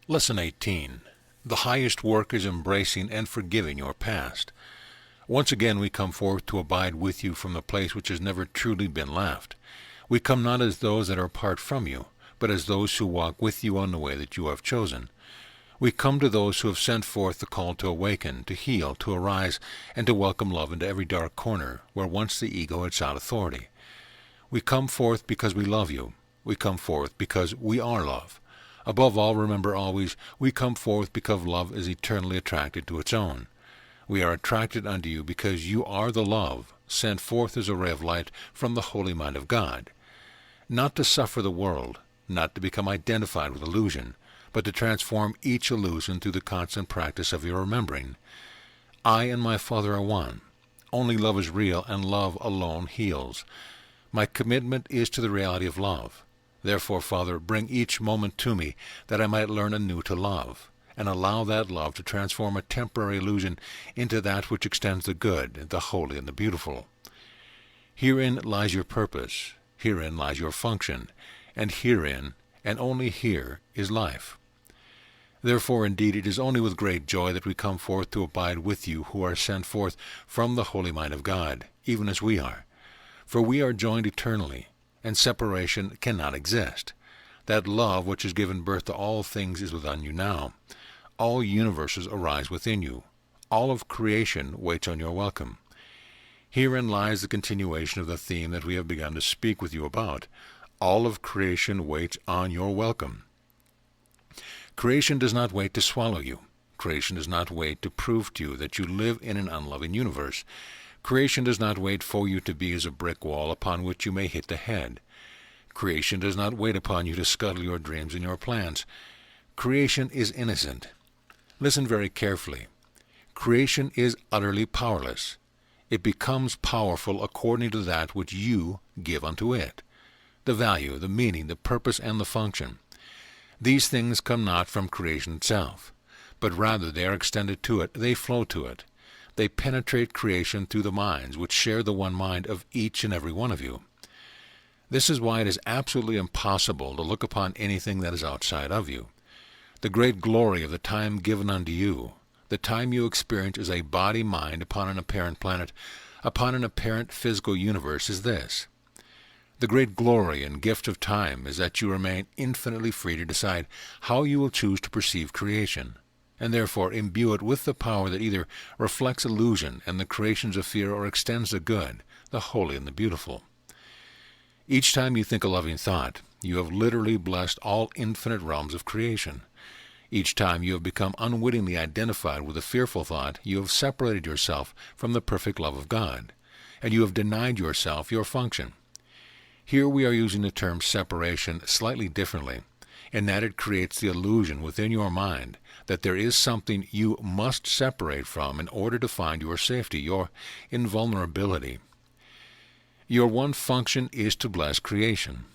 Lesson 18. The highest work is embracing and forgiving your past. Once again we come forth to abide with you from the place which has never truly been left. We come not as those that are apart from you, but as those who walk with you on the way that you have chosen. We come to those who have sent forth the call to awaken, to heal, to arise, and to welcome love into every dark corner where once the ego had sought authority. We come forth because we love you. We come forth because we are love. Above all, remember always, we come forth because love is eternally attracted to its own. We are attracted unto you because you are the love, sent forth as a ray of light from the holy mind of God. Not to suffer the world, not to become identified with illusion, but to transform each illusion through the constant practice of your remembering. I and my Father are one. Only love is real, and love alone heals. My commitment is to the reality of love. Therefore, Father, bring each moment to me that I might learn anew to love, and allow that love to transform a temporary illusion into that which extends the good, the holy, and the beautiful. Herein lies your purpose, herein lies your function, and herein, and only here, is life. Therefore, indeed, it is only with great joy that we come forth to abide with you who are sent forth from the holy mind of God, even as we are. For we are joined eternally, and separation cannot exist. That love which has given birth to all things is within you now. All universes arise within you. All of creation waits on your welcome. Herein lies the continuation of the theme that we have begun to speak with you about. All of creation waits on your welcome. Creation does not wait to swallow you. Creation does not wait to prove to you that you live in an unloving universe. Creation does not wait for you to be as a brick wall upon which you may hit the head. Creation does not wait upon you to scuttle your dreams and your plans. Creation is innocent. Listen very carefully. Creation is utterly powerless. It becomes powerful according to that which you give unto it. The value, the meaning, the purpose, and the function. These things come not from creation itself, but rather they are extended to it, they flow to it. They penetrate creation through the minds which share the one mind of each and every one of you. This is why it is absolutely impossible to look upon anything that is outside of you. The great glory of the time given unto you, the time you experience as a body-mind upon an apparent planet, upon an apparent physical universe, is this. The great glory and gift of time is that you remain infinitely free to decide how you will choose to perceive creation, and therefore imbue it with the power that either reflects illusion and the creations of fear or extends the good, the holy, and the beautiful. Each time you think a loving thought, you have literally blessed all infinite realms of creation. Each time you have become unwittingly identified with a fearful thought, you have separated yourself from the perfect love of God, and you have denied yourself your function. Here we are using the term separation slightly differently, in that it creates the illusion within your mind that there is something you must separate from in order to find your safety, your invulnerability. Your one function is to bless creation.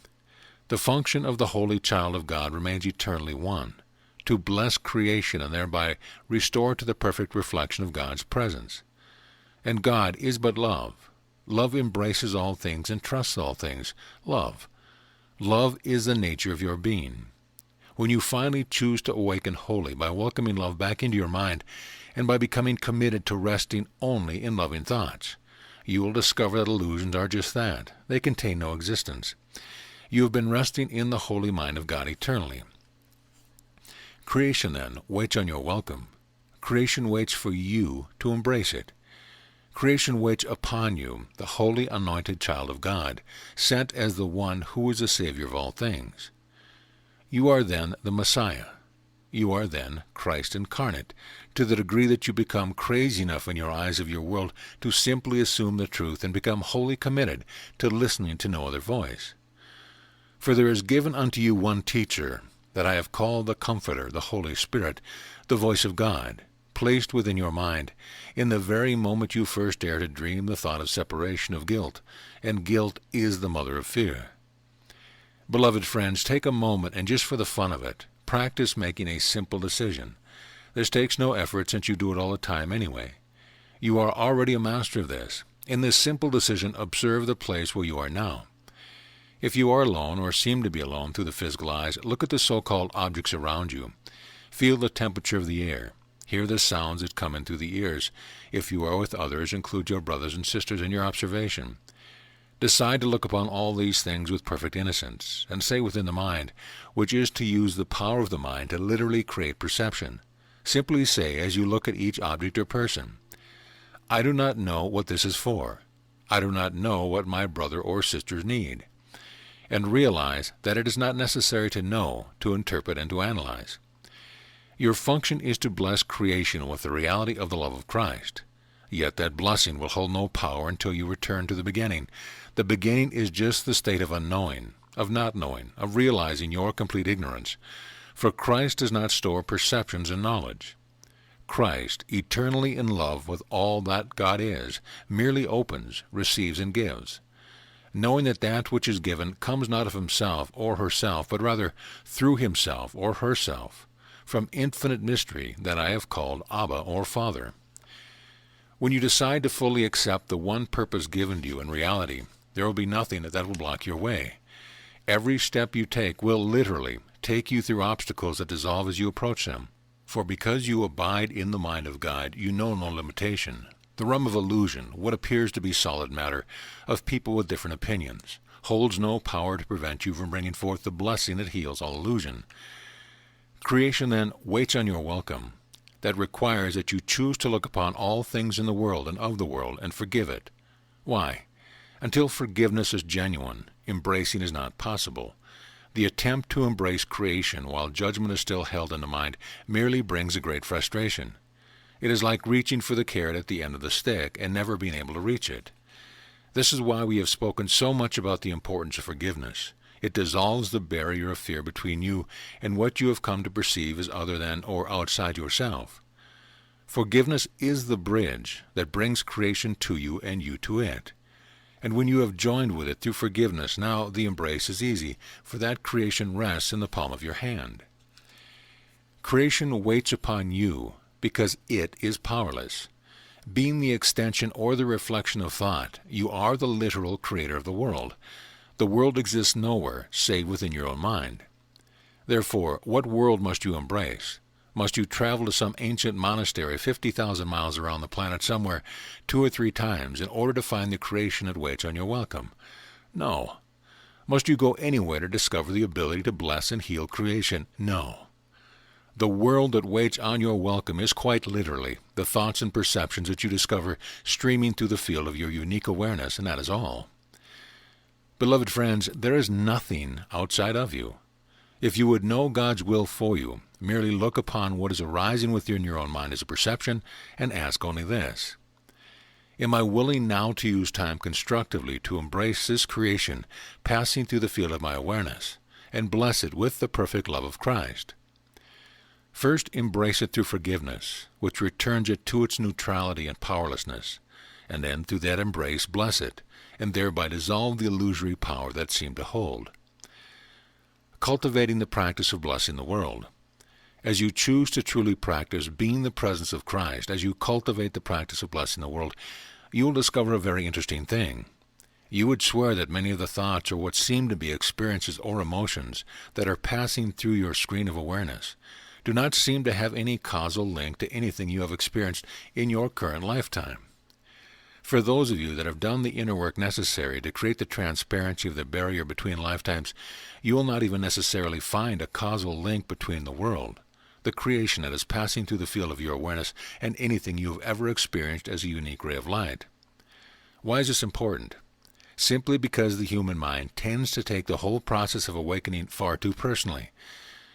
The function of the holy child of God remains eternally one, to bless creation and thereby restore to the perfect reflection of God's presence. And God is but love. Love embraces all things and trusts all things. Love. Love is the nature of your being. When you finally choose to awaken wholly by welcoming love back into your mind and by becoming committed to resting only in loving thoughts, you will discover that illusions are just that. They contain no existence. You have been resting in the holy mind of God eternally. Creation, then, waits on your welcome. Creation waits for you to embrace it. Creation waits upon you, the holy anointed child of God, sent as the one who is the Savior of all things. You are then the Messiah. You are then Christ incarnate, to the degree that you become crazy enough in your eyes of your world to simply assume the truth and become wholly committed to listening to no other voice. For there is given unto you one teacher, that I have called the Comforter, the Holy Spirit, the voice of God, placed within your mind, in the very moment you first dare to dream the thought of separation of guilt, and guilt is the mother of fear. Beloved friends, take a moment and just for the fun of it, practice making a simple decision. This takes no effort since you do it all the time anyway. You are already a master of this. In this simple decision, observe the place where you are now. If you are alone or seem to be alone through the physical eyes, look at the so-called objects around you. Feel the temperature of the air. Hear the sounds that come in through the ears. If you are with others, include your brothers and sisters in your observation. Decide to look upon all these things with perfect innocence, and say within the mind, which is to use the power of the mind to literally create perception. Simply say as you look at each object or person, I do not know what this is for. I do not know what my brother or sisters need. And realize that it is not necessary to know, to interpret, and to analyze. Your function is to bless creation with the reality of the love of Christ. Yet that blessing will hold no power until you return to the beginning. The beginning is just the state of unknowing, of not knowing, of realizing your complete ignorance. For Christ does not store perceptions and knowledge. Christ, eternally in love with all that God is, merely opens, receives, and gives, knowing that that which is given comes not of himself or herself, but rather through himself or herself, from infinite mystery that I have called Abba or Father. When you decide to fully accept the one purpose given to you in reality, there will be nothing that will block your way. Every step you take will literally take you through obstacles that dissolve as you approach them. For because you abide in the mind of God, you know no limitation. The realm of illusion, what appears to be solid matter, of people with different opinions, holds no power to prevent you from bringing forth the blessing that heals all illusion. Creation, then, waits on your welcome. That requires that you choose to look upon all things in the world and of the world and forgive it. Why? Until forgiveness is genuine, embracing is not possible. The attempt to embrace creation while judgment is still held in the mind merely brings a great frustration. It is like reaching for the carrot at the end of the stick and never being able to reach it. This is why we have spoken so much about the importance of forgiveness. It dissolves the barrier of fear between you and what you have come to perceive as other than or outside yourself. Forgiveness is the bridge that brings creation to you and you to it. And when you have joined with it through forgiveness, now the embrace is easy, for that creation rests in the palm of your hand. Creation waits upon you because it is powerless. Being the extension or the reflection of thought, you are the literal creator of the world. The world exists nowhere save within your own mind. Therefore, what world must you embrace? Must you travel to some ancient monastery 50,000 miles around the planet somewhere 2 or 3 times in order to find the creation that waits on your welcome? No. Must you go anywhere to discover the ability to bless and heal creation? No. The world that waits on your welcome is quite literally the thoughts and perceptions that you discover streaming through the field of your unique awareness, and that is all. Beloved friends, there is nothing outside of you. If you would know God's will for you, merely look upon what is arising within your own mind as a perception and ask only this: am I willing now to use time constructively to embrace this creation passing through the field of my awareness and bless it with the perfect love of Christ? First, embrace it through forgiveness, which returns it to its neutrality and powerlessness, and then through that embrace bless it, and thereby dissolve the illusory power that seemed to hold. Cultivating the practice of blessing the world. As you choose to truly practice being the presence of Christ, as you cultivate the practice of blessing the world, you will discover a very interesting thing. You would swear that many of the thoughts or what seem to be experiences or emotions that are passing through your screen of awareness do not seem to have any causal link to anything you have experienced in your current lifetime. For those of you that have done the inner work necessary to create the transparency of the barrier between lifetimes, you will not even necessarily find a causal link between the world, the creation that is passing through the field of your awareness, and anything you have ever experienced as a unique ray of light. Why is this important? Simply because the human mind tends to take the whole process of awakening far too personally.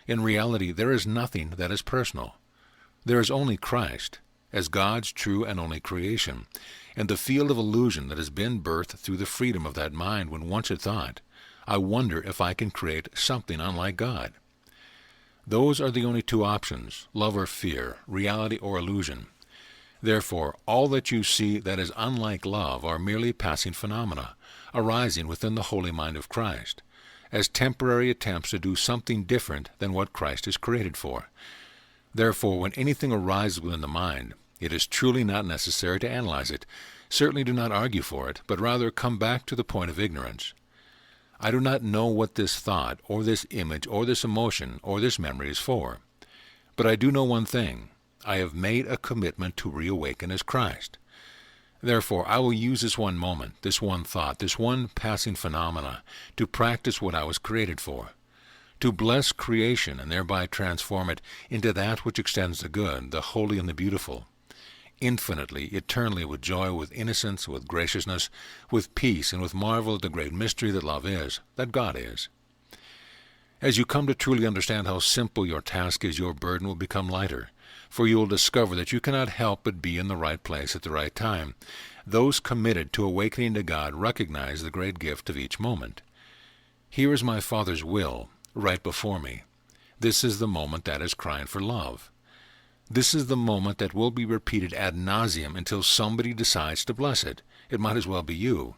In reality, there is nothing that is personal. There is only Christ, as God's true and only creation, and the field of illusion that has been birthed through the freedom of that mind when once it thought, I wonder if I can create something unlike God. Those are the only 2 options, love or fear, reality or illusion. Therefore, all that you see that is unlike love are merely passing phenomena, arising within the holy mind of Christ, as temporary attempts to do something different than what Christ is created for. Therefore, when anything arises within the mind, it is truly not necessary to analyze it. Certainly do not argue for it, but rather come back to the point of ignorance. I do not know what this thought, or this image, or this emotion, or this memory is for. But I do know one thing. I have made a commitment to reawaken as Christ. Therefore, I will use this one moment, this one thought, this one passing phenomena to practice what I was created for, to bless creation and thereby transform it into that which extends the good, the holy, and the beautiful, infinitely, eternally, with joy, with innocence, with graciousness, with peace, and with marvel at the great mystery that love is, that God is. As you come to truly understand how simple your task is, your burden will become lighter, for you will discover that you cannot help but be in the right place at the right time. Those committed to awakening to God recognize the great gift of each moment. Here is my Father's will, right before me. This is the moment that is crying for love. This is the moment that will be repeated ad nauseum until somebody decides to bless it. It might as well be you.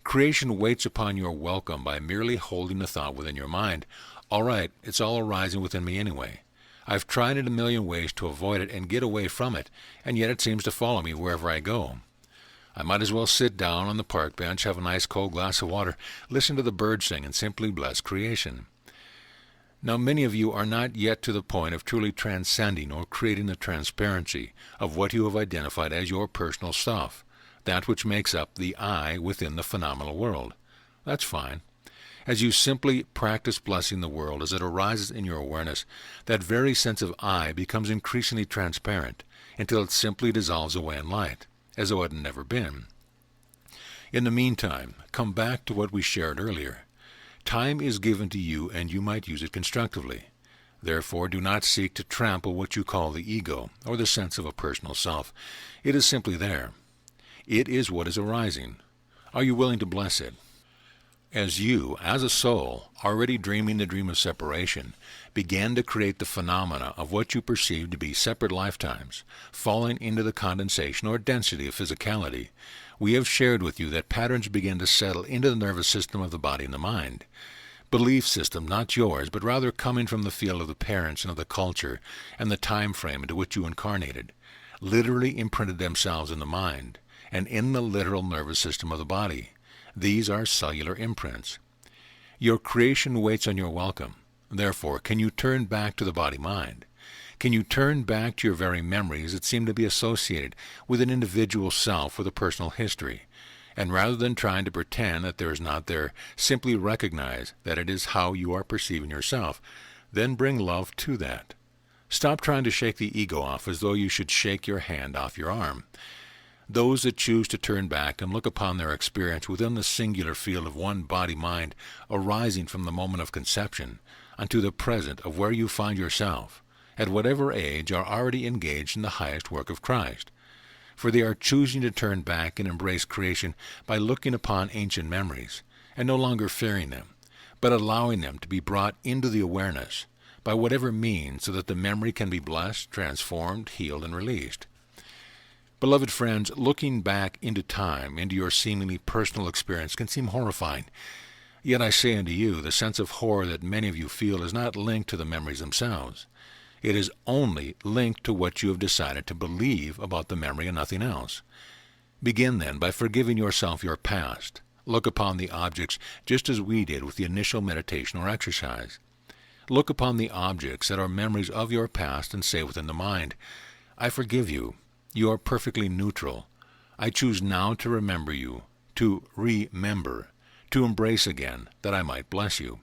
Creation waits upon your welcome by merely holding the thought within your mind, all right, it's all arising within me anyway. I've tried it a million ways to avoid it and get away from it, and yet it seems to follow me wherever I go. I might as well sit down on the park bench, have a nice cold glass of water, listen to the birds sing, and simply bless creation. Now, many of you are not yet to the point of truly transcending or creating the transparency of what you have identified as your personal stuff, that which makes up the I within the phenomenal world. That's fine. As you simply practice blessing the world as it arises in your awareness, that very sense of I becomes increasingly transparent until it simply dissolves away in light, as though it had never been. In the meantime, come back to what we shared earlier. Time is given to you, and you might use it constructively. Therefore, do not seek to trample what you call the ego, or the sense of a personal self. It is simply there. It is what is arising. Are you willing to bless it? As you, as a soul, already dreaming the dream of separation, began to create the phenomena of what you perceive to be separate lifetimes, falling into the condensation or density of physicality, we have shared with you that patterns begin to settle into the nervous system of the body and the mind. Belief system, not yours, but rather coming from the field of the parents and of the culture and the time frame into which you incarnated, literally imprinted themselves in the mind and in the literal nervous system of the body. These are cellular imprints. Your creation waits on your welcome. Therefore, can you turn back to the body-mind? Can you turn back to your very memories that seem to be associated with an individual self with a personal history? And rather than trying to pretend that there is not there, simply recognize that it is how you are perceiving yourself. Then bring love to that. Stop trying to shake the ego off as though you should shake your hand off your arm. Those that choose to turn back and look upon their experience within the singular field of one body-mind arising from the moment of conception unto the present of where you find yourself, at whatever age, are already engaged in the highest work of Christ. For they are choosing to turn back and embrace creation by looking upon ancient memories, and no longer fearing them, but allowing them to be brought into the awareness by whatever means so that the memory can be blessed, transformed, healed, and released. Beloved friends, looking back into time, into your seemingly personal experience, can seem horrifying. Yet I say unto you, the sense of horror that many of you feel is not linked to the memories themselves. It is only linked to what you have decided to believe about the memory and nothing else. Begin then by forgiving yourself your past. Look upon the objects just as we did with the initial meditation or exercise. Look upon the objects that are memories of your past and say within the mind, I forgive you. You are perfectly neutral. I choose now to remember you, to remember, to embrace again, that I might bless you.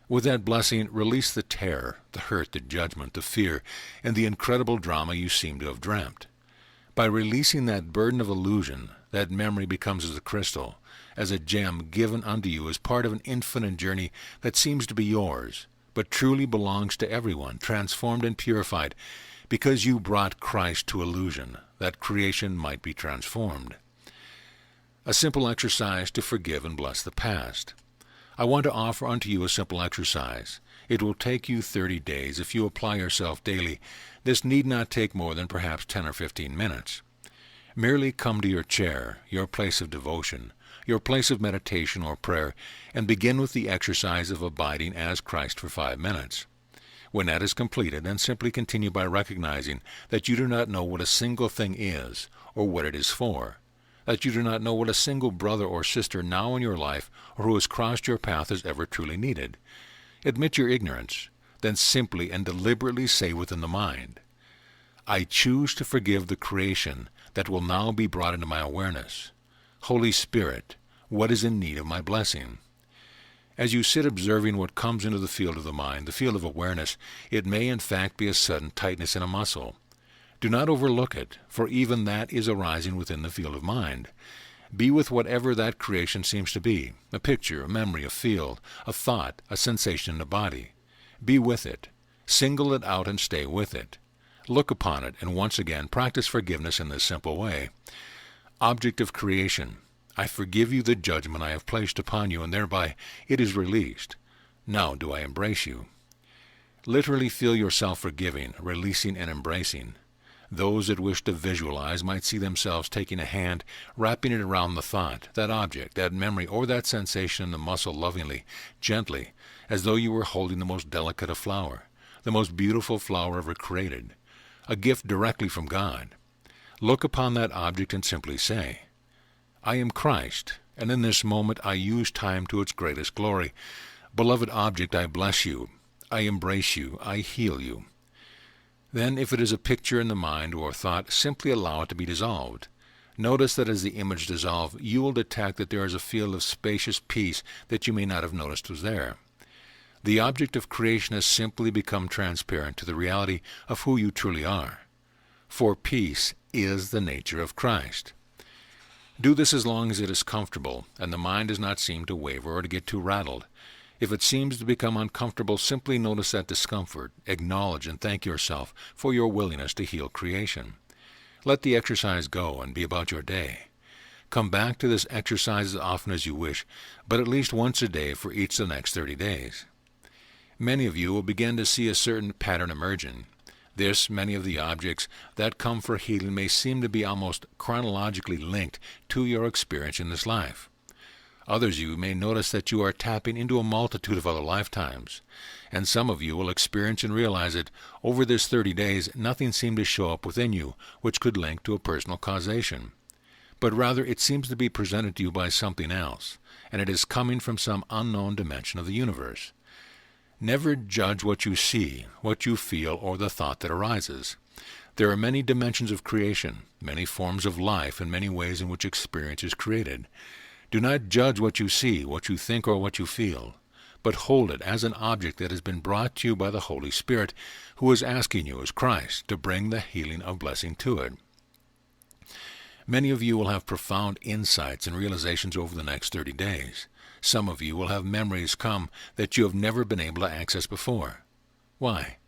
With that blessing, release the terror, the hurt, the judgment, the fear, and the incredible drama you seem to have dreamt. By releasing that burden of illusion, that memory becomes as a crystal, as a gem given unto you as part of an infinite journey that seems to be yours, but truly belongs to everyone, transformed and purified, because you brought Christ to illusion, that creation might be transformed. A simple exercise to forgive and bless the past. I want to offer unto you a simple exercise. It will take you 30 days if you apply yourself daily. This need not take more than perhaps 10 or 15 minutes. Merely come to your chair, your place of devotion, your place of meditation or prayer, and begin with the exercise of abiding as Christ for 5 minutes. When that is completed, then simply continue by recognizing that you do not know what a single thing is or what it is for, that you do not know what a single brother or sister now in your life or who has crossed your path has ever truly needed. Admit your ignorance, then simply and deliberately say within the mind, I choose to forgive the creation that will now be brought into my awareness. Holy Spirit, what is in need of my blessing? As you sit observing what comes into the field of the mind, the field of awareness, it may in fact be a sudden tightness in a muscle. Do not overlook it, for even that is arising within the field of mind. Be with whatever that creation seems to be, a picture, a memory, a field, a thought, a sensation in the body. Be with it. Single it out and stay with it. Look upon it, and once again practice forgiveness in this simple way. Object of creation, I forgive you the judgment I have placed upon you, and thereby it is released. Now do I embrace you. Literally feel yourself forgiving, releasing, and embracing. Those that wish to visualize might see themselves taking a hand, wrapping it around the thought, that object, that memory, or that sensation in the muscle lovingly, gently, as though you were holding the most delicate of flower, the most beautiful flower ever created, a gift directly from God. Look upon that object and simply say, I am Christ, and in this moment I use time to its greatest glory. Beloved object, I bless you. I embrace you. I heal you. Then, if it is a picture in the mind or thought, simply allow it to be dissolved. Notice that as the image dissolves, you will detect that there is a field of spacious peace that you may not have noticed was there. The object of creation has simply become transparent to the reality of who you truly are. For peace is the nature of Christ. Do this as long as it is comfortable, and the mind does not seem to waver or to get too rattled. If it seems to become uncomfortable, simply notice that discomfort, acknowledge and thank yourself for your willingness to heal creation. Let the exercise go and be about your day. Come back to this exercise as often as you wish, but at least once a day for each of the next 30 days. Many of you will begin to see a certain pattern emerging. Many of the objects that come for healing may seem to be almost chronologically linked to your experience in this life. Others of you may notice that you are tapping into a multitude of other lifetimes, and some of you will experience and realize that over this 30 days nothing seemed to show up within you which could link to a personal causation, but rather it seems to be presented to you by something else, and it is coming from some unknown dimension of the universe. Never judge what you see, what you feel, or the thought that arises. There are many dimensions of creation, many forms of life, and many ways in which experience is created. Do not judge what you see, what you think, or what you feel, but hold it as an object that has been brought to you by the Holy Spirit, who is asking you as Christ to bring the healing of blessing to it. Many of you will have profound insights and realizations over the next 30 days. Some of you will have memories come that you have never been able to access before. Why?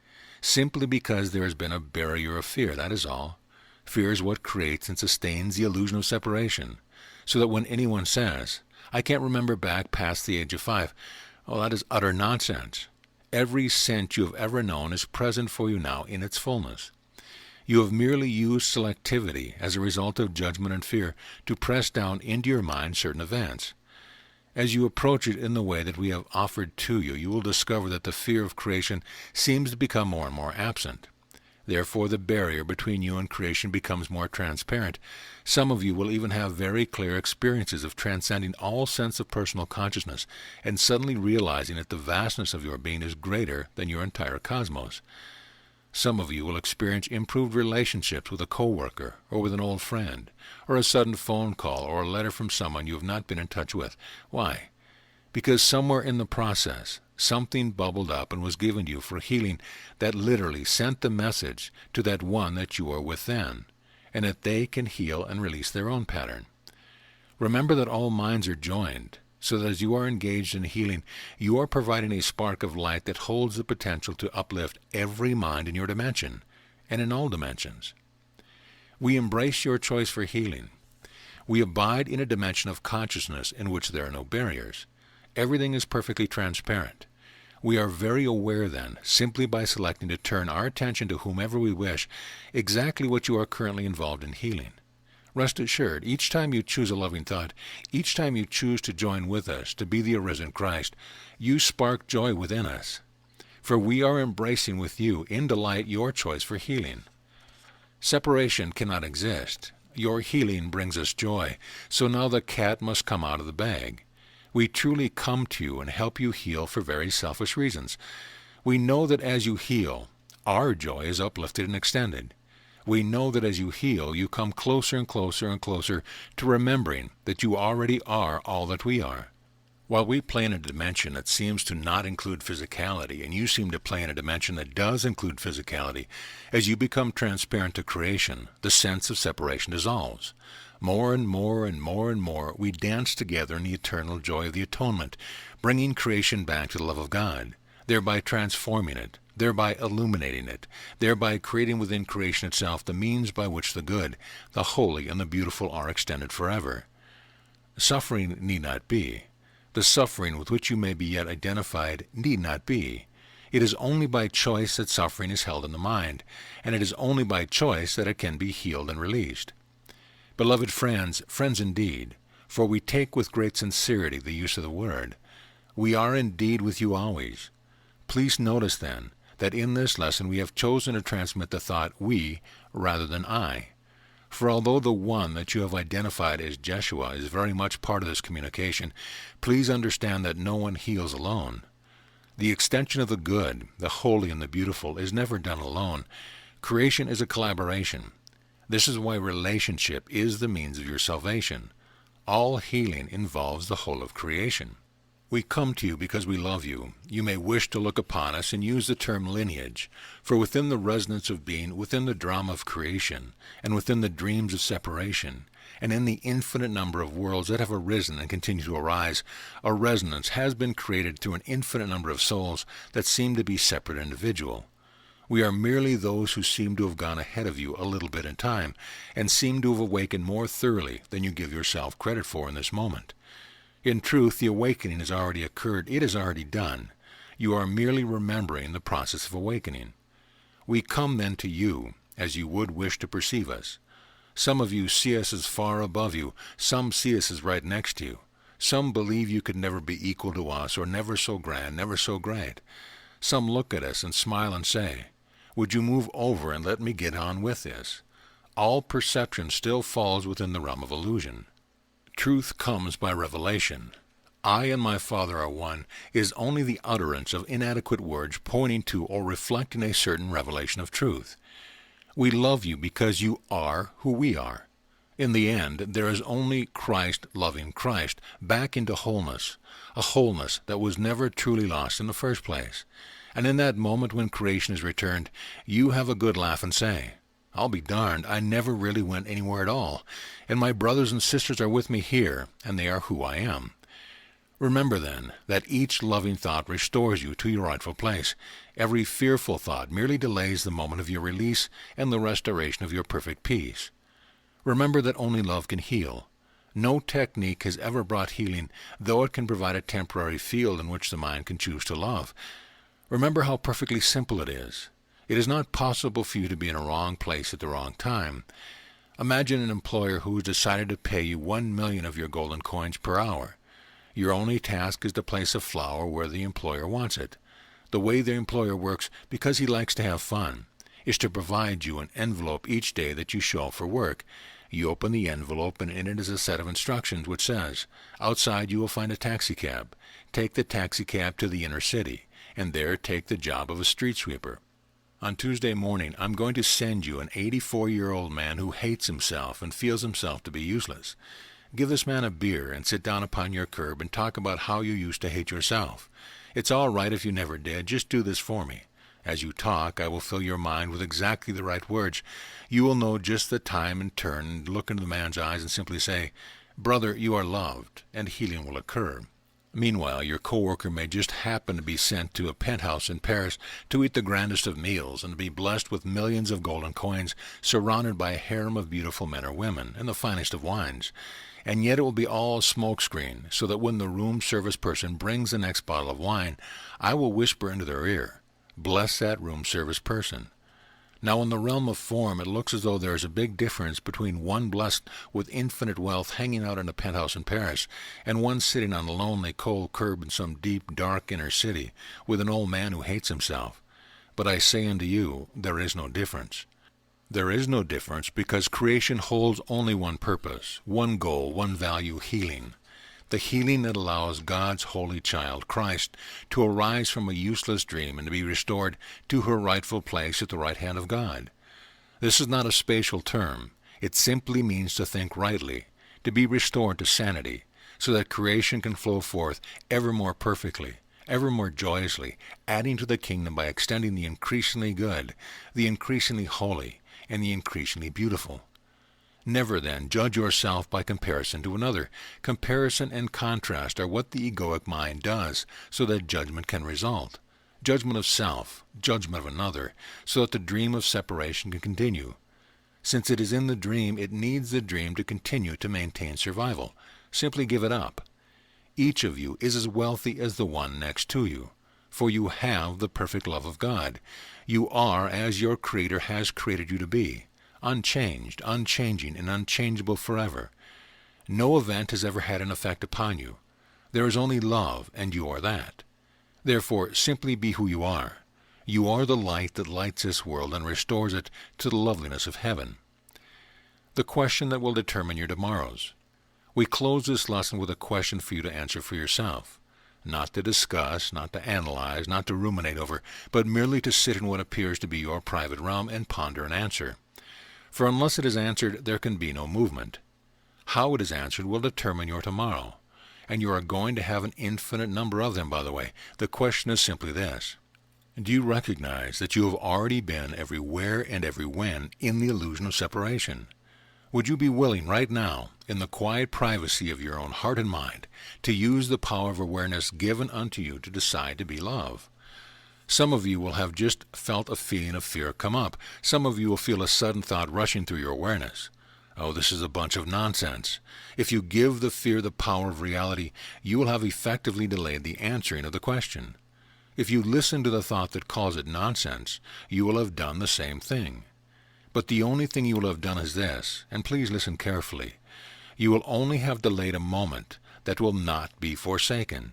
Simply because there has been a barrier of fear, that is all. Fear is what creates and sustains the illusion of separation, so that when anyone says, I can't remember back past the age of 5, well, that is utter nonsense. Every sense you have ever known is present for you now in its fullness. You have merely used selectivity as a result of judgment and fear to press down into your mind certain events. As you approach it in the way that we have offered to you, you will discover that the fear of creation seems to become more and more absent. Therefore, the barrier between you and creation becomes more transparent. Some of you will even have very clear experiences of transcending all sense of personal consciousness and suddenly realizing that the vastness of your being is greater than your entire cosmos. Some of you will experience improved relationships with a coworker or with an old friend, or a sudden phone call or a letter from someone you have not been in touch with. Why? Because somewhere in the process, something bubbled up and was given to you for healing that literally sent the message to that one that you are with then, and that they can heal and release their own pattern. Remember that all minds are joined, so that as you are engaged in healing, you are providing a spark of light that holds the potential to uplift every mind in your dimension, and in all dimensions. We embrace your choice for healing. We abide in a dimension of consciousness in which there are no barriers. Everything is perfectly transparent. We are very aware then, simply by selecting to turn our attention to whomever we wish, exactly what you are currently involved in healing. Rest assured, each time you choose a loving thought, each time you choose to join with us to be the arisen Christ, you spark joy within us. For we are embracing with you in delight your choice for healing. Separation cannot exist. Your healing brings us joy, so now the cat must come out of the bag. We truly come to you and help you heal for very selfish reasons. We know that as you heal, our joy is uplifted and extended. We know that as you heal, you come closer and closer and closer to remembering that you already are all that we are. While we play in a dimension that seems to not include physicality, and you seem to play in a dimension that does include physicality, as you become transparent to creation, the sense of separation dissolves. More and more and more and more, we dance together in the eternal joy of the atonement, bringing creation back to the love of God, thereby transforming it, thereby illuminating it, thereby creating within creation itself the means by which the good, the holy, and the beautiful are extended forever. Suffering need not be. The suffering with which you may be yet identified need not be. It is only by choice that suffering is held in the mind, and it is only by choice that it can be healed and released. Beloved friends, friends indeed, for we take with great sincerity the use of the word, we are indeed with you always. Please notice then that in this lesson we have chosen to transmit the thought we rather than I. For although the one that you have identified as Jeshua is very much part of this communication, please understand that no one heals alone. The extension of the good, the holy, and the beautiful is never done alone. Creation is a collaboration. This is why relationship is the means of your salvation. All healing involves the whole of creation. We come to you because we love you. You may wish to look upon us and use the term lineage, for within the resonance of being, within the drama of creation, and within the dreams of separation, and in the infinite number of worlds that have arisen and continue to arise, a resonance has been created through an infinite number of souls that seem to be separate and individual. We are merely those who seem to have gone ahead of you a little bit in time, and seem to have awakened more thoroughly than you give yourself credit for in this moment. In truth, the awakening has already occurred. It is already done. You are merely remembering the process of awakening. We come then to you as you would wish to perceive us. Some of you see us as far above you. Some see us as right next to you. Some believe you could never be equal to us, or never so grand, never so great. Some look at us and smile and say, "Would you move over and let me get on with this?" All perception still falls within the realm of illusion. Truth comes by revelation. I and my Father are one is only the utterance of inadequate words pointing to or reflecting a certain revelation of truth. We love you because you are who we are. In the end, there is only Christ loving Christ, back into wholeness, a wholeness that was never truly lost in the first place. And in that moment when creation is returned, you have a good laugh and say, "I'll be darned, I never really went anywhere at all, and my brothers and sisters are with me here, and they are who I am." Remember, then, that each loving thought restores you to your rightful place. Every fearful thought merely delays the moment of your release and the restoration of your perfect peace. Remember that only love can heal. No technique has ever brought healing, though it can provide a temporary field in which the mind can choose to love. Remember how perfectly simple it is. It is not possible for you to be in a wrong place at the wrong time. Imagine an employer who has decided to pay you 1,000,000 of your golden coins per hour. Your only task is to place a flower where the employer wants it. The way the employer works, because he likes to have fun, is to provide you an envelope each day that you show up for work. You open the envelope, and in it is a set of instructions which says, outside you will find a taxicab. Take the taxicab to the inner city, and there take the job of a street sweeper. On Tuesday morning, I'm going to send you an 84-year-old man who hates himself and feels himself to be useless. Give this man a beer and sit down upon your curb and talk about how you used to hate yourself. It's all right if you never did. Just do this for me. As you talk, I will fill your mind with exactly the right words. You will know just the time and turn and look into the man's eyes and simply say, "Brother, you are loved," and healing will occur. Meanwhile, your coworker may just happen to be sent to a penthouse in Paris to eat the grandest of meals and to be blessed with millions of golden coins, surrounded by a harem of beautiful men or women, and the finest of wines. And yet it will be all smokescreen, so that when the room service person brings the next bottle of wine, I will whisper into their ear, "Bless that room service person." Now in the realm of form, it looks as though there is a big difference between one blessed with infinite wealth hanging out in a penthouse in Paris, and one sitting on a lonely, cold curb in some deep, dark inner city, with an old man who hates himself. But I say unto you, there is no difference. There is no difference because creation holds only one purpose, one goal, one value, healing. the healing that allows God's holy child, Christ, to arise from a useless dream and to be restored to her rightful place at the right hand of God. This is not a spatial term. It simply means to think rightly, to be restored to sanity, so that creation can flow forth ever more perfectly, ever more joyously, adding to the kingdom by extending the increasingly good, the increasingly holy, and the increasingly beautiful. Never, then, judge yourself by comparison to another. Comparison and contrast are what the egoic mind does, so that judgment can result. Judgment of self, judgment of another, so that the dream of separation can continue. Since it is in the dream, it needs the dream to continue to maintain survival. Simply give it up. Each of you is as wealthy as the one next to you, for you have the perfect love of God. You are as your Creator has created you to be, unchanged, unchanging, and unchangeable forever. No event has ever had an effect upon you. There is only love, and you are that. Therefore, simply be who you are. You are the light that lights this world and restores it to the loveliness of heaven. The question that will determine your tomorrows. We close this lesson with a question for you to answer for yourself. Not to discuss, not to analyze, not to ruminate over, but merely to sit in what appears to be your private realm and ponder an answer. For unless it is answered, there can be no movement. How it is answered will determine your tomorrow. And you are going to have an infinite number of them, by the way. The question is simply this. Do you recognize that you have already been everywhere and every when in the illusion of separation? Would you be willing right now, in the quiet privacy of your own heart and mind, to use the power of awareness given unto you to decide to be love? Some of you will have just felt a feeling of fear come up. Some of you will feel a sudden thought rushing through your awareness. Oh, this is a bunch of nonsense. If you give the fear the power of reality, you will have effectively delayed the answering of the question. If you listen to the thought that calls it nonsense, you will have done the same thing. But the only thing you will have done is this, and please listen carefully. You will only have delayed a moment that will not be forsaken.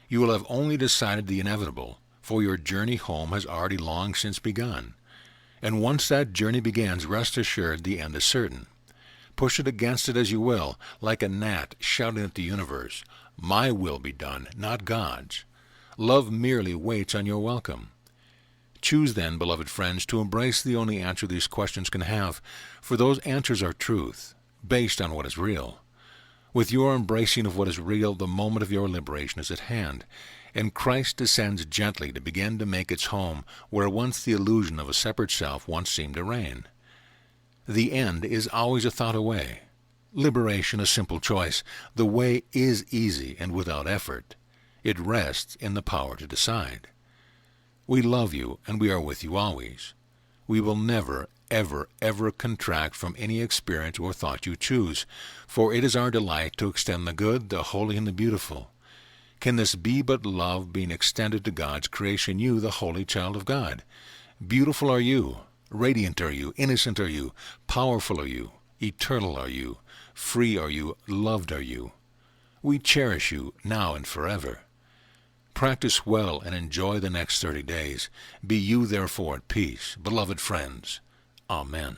You will have only decided the inevitable, for your journey home has already long since begun. And once that journey begins, rest assured the end is certain. Push it against it as you will, like a gnat shouting at the universe, "My will be done, not God's." Love merely waits on your welcome. Choose then, beloved friends, to embrace the only answer these questions can have, for those answers are truth, based on what is real. With your embracing of what is real, the moment of your liberation is at hand, and Christ descends gently to begin to make its home where once the illusion of a separate self once seemed to reign. The end is always a thought away. Liberation a simple choice. The way is easy and without effort. It rests in the power to decide. We love you, and we are with you always. We will never, ever, ever contract from any experience or thought you choose, for it is our delight to extend the good, the holy, and the beautiful. Can this be but love being extended to God's creation, you, the holy child of God? Beautiful are you, radiant are you, innocent are you, powerful are you, eternal are you, free are you, loved are you. We cherish you now and forever. Practice well and enjoy the next 30 days. Be you therefore at peace, beloved friends. Amen.